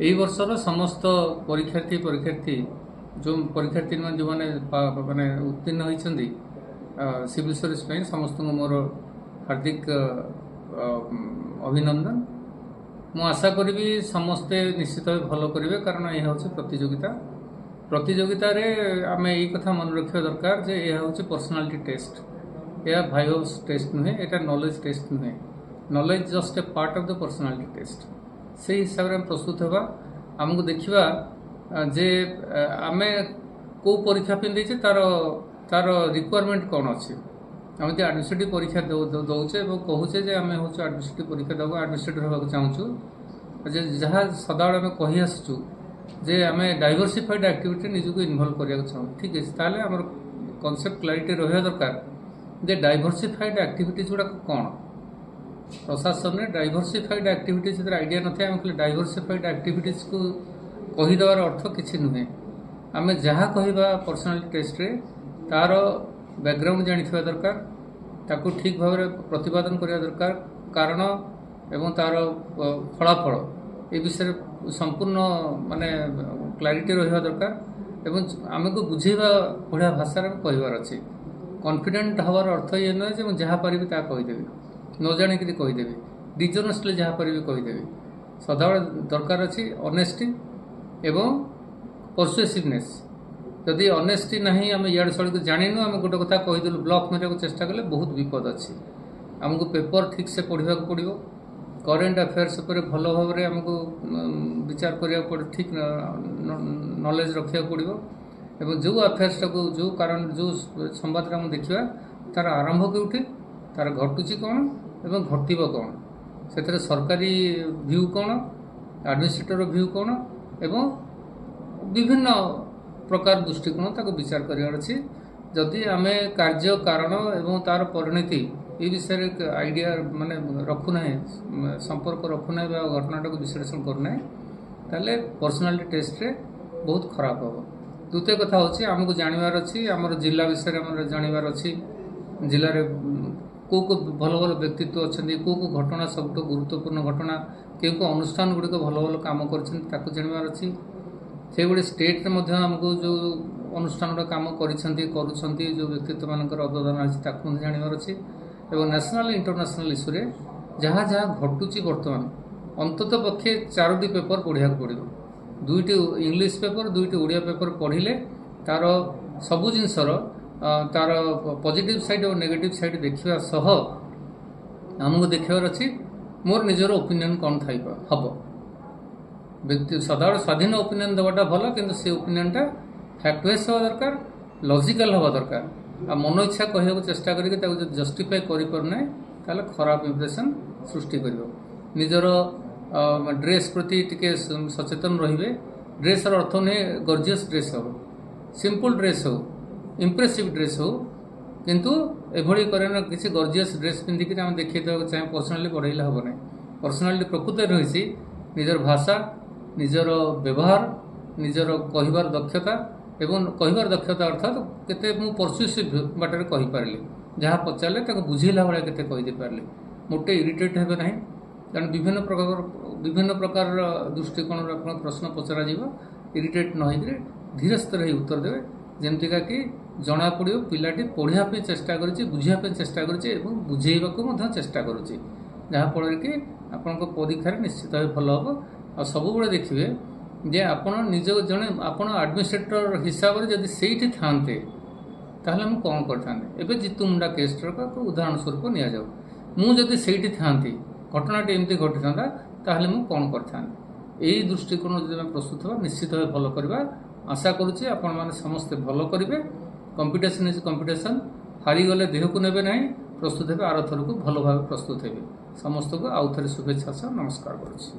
এই বর্ষর সমস্ত পরীক্ষার্থী जो परीक्षार्थी जो मैंने माने उत्तीर्ण होती सिविल सर्विस समस्त मोर हार्दिक अभिनंदन। मु आशा करी समस्ते निश्चित भाव भल करेंगे कारण यह हूँ प्रतियोगिता आम यही कथा मन रखा दरकार जे यह हूँ पर्सनालिटी टेस्ट, यह भाइवस टेस्ट नुहे, यहाँ नॉलेज टेस्ट नुहे। Knowledge just a part of the personality test. से हिसाब से प्रस्तुत होगा आमको देखा जे आम कौ परीक्षा पिंधे तार तार रिक्वायरमेंट कौन अच्छे। आम जो एडमिनिस्ट्रेटिव परीक्षा दौचे कहूचे जे आम हूँ एडमिनिस्ट्रेटिव परीक्षा देव एडमिनिस्ट्रेटर होगा चाहूँ जहाँ सदाबे आम कही आसचु जे आम डाइवर्सिफाइड एक्टिविटी निजक इनवल्व करने चाहूँ। ठीक है, ताहले आम कॉन्सेप्ट क्लैरिटी रहा दरकार जे डाइवर्सिफाइड एक्टिविटीज गुड़ाक कौन प्रशासन में डाइवर्सिफाइड एक्टिविटीज आइडिया न थे आम खाली डाइवर्सिफाइड एक्टिविटीज को कहीदेवार अर्थ किसी नुहे। आम जहाँ कहवा पर्सनालिटी टेस्ट रे तार बैकग्राउंड जानी दरकार, ताकू ठीक भाव प्रतिपादन करने दरकार, कारण एवं तार फलाफल ये विषय संपूर्ण माने क्लैरिटी रहा दरकार एवं आमको बुझेवा बढ़िया भाषा कहबार अच्छे। कॉन्फिडेंट हवार अर्थ ये नुहे जे जहाँ पारि ता कहीदेवी, न जाणिक कहीदेवी, डिजोनेस्टली जहाँ पारि कहीदेवी। सदाबे दरकार अच्छी ऑनेस्टी एवं परसुएसिवनेस। जदि ऑनेस्टी नहीं आम इाड़ सड़ को जाणीनु आम गोटे कथा कहीदेलु ब्लॉक मारे चेष्टा कले बहुत विपद अच्छी। आमको पेपर ठीक से पढ़ा पड़ो, करेन्ट अफेयर्स पर भल भाव में आमको विचार करा पड़े, ठीक नॉलेज रखा पड़ो एवं जो अफेयर्स टाक जो कारण जो संवाद आम देखा तार आरंभ कौटी, तार घटुची कौन एवं घटव कौन, से सरकारी व्यू कौन, एडमिनिस्ट्रेटर व्यू कौन एवं विभिन्न प्रकार दृष्टिकोण ताको विचार करार अच्छी। जदि आम कार्य कारण एवं तार परिणति ये विषय आइडिया माने रखुना संपर्क रखुना घटनाटा को विश्लेषण करना ताले पर्सनालिटी टेस्ट रे बहुत खराब हम। द्वितीय कथा होची आमको जानवर अच्छी आमर जिला विषय आम जानवर अच्छी, जिले में कौ भल भल व्यक्तित्व अच्छा, कौ घटना सब गुरुत्वपूर्ण घटना क्यों अनुष्ठान गुड़िक भल भल कम कर जानवर अच्छी। से गुड़े स्टेट आमको जो अनुष्ठान गुड़ा कम कर जो व्यक्तित्व मान अवदान अच्छी जानवर अच्छी। और नेशनल इंटरनेशनल इश्यू रे जहाँ जहाँ घटुची बर्तमान अंतत पक्षे 4टी पेपर पढ़ा पड़ो, 2टी इंग्लिश पेपर 2टी ओडिया पेपर पढ़िले तार सबू जिनसर तार पॉजिटिव साइड और नेगेटिव साइड देखा सह आमको देखार अच्छी मोर निजर ओपिनियन कौन थी हम। व्यक्ति सदाबे स्वाधीन ओपिनियन देवाटा भल, किंतु से ओपिनियनटा फैक्टवाइज हवा दरकार, लॉजिकल हवा दरकार। आ मन इच्छा कहूँ चेष्टा करके जस्टिफाई करना ताले खराब इम्प्रेशन सृष्टि कर। निजर ड्रेस प्रति टिके सचेतन रहिबे। ड्रेस अर्थ नहीं गॉर्जियस ड्रेस हो, सिंपल ड्रेस हो, इम्प्रेसिव ड्रेस हो, किंतु एभली करना किसी गॉर्जियस ड्रेस पिंधिक आम देखा चाहे पर्सनाली पढ़ाइले हम ना। पर्सनालिटी प्रकृत रही निजर भाषा, निजर व्यवहार, निजर कहबार दक्षता एवं कहबार दक्षता अर्थात केते मु परसुएसिव बाटर कहि पारली, जहाँ पचारे ताको बुझेला भाया केते कहि पारली, मोटे इरिटेट हेबे नहीं। कारण विभिन्न प्रकार दृष्टिकोण प्रश्न पचरा इरिटेट न होकर धीरे स्तर उत्तर देवे, जमतीका कि जना पड़ो पिलाटी पढ़ापी चेष्टा करुच्ची, बुझापी चेष्टा करुच्ची एवं बुझेबाकू चेष्टा करुच्ची, जहाँफल कि आपण परीक्षा निश्चित भाव भल हम। आ सब बड़े देखिए जे आपण निज जड़े आप एडमिनिस्ट्रेटर हिसाब से जब से था ताहले मु कौन करता एवं जीतू मुंडा केस्टर को उदाहरण स्वरूप नि जाऊ मुझे से था घटनाटी एमती घटी था ताहले मु कौन करता यही दृष्टिकोण जब प्रस्तुत हो निश्चित भाव भल करवा आशा करुच्ची आपण मैंने समस्ते भल करेंगे। कंपिटिशन इज कंपिटिशन, हारीगले देह को नेबे नहीं, प्रस्तुत हे आर थर को भल भाव प्रस्तुत हे। समस्त को आउ थे शुभेच्छा सह नमस्कार करुच्ची।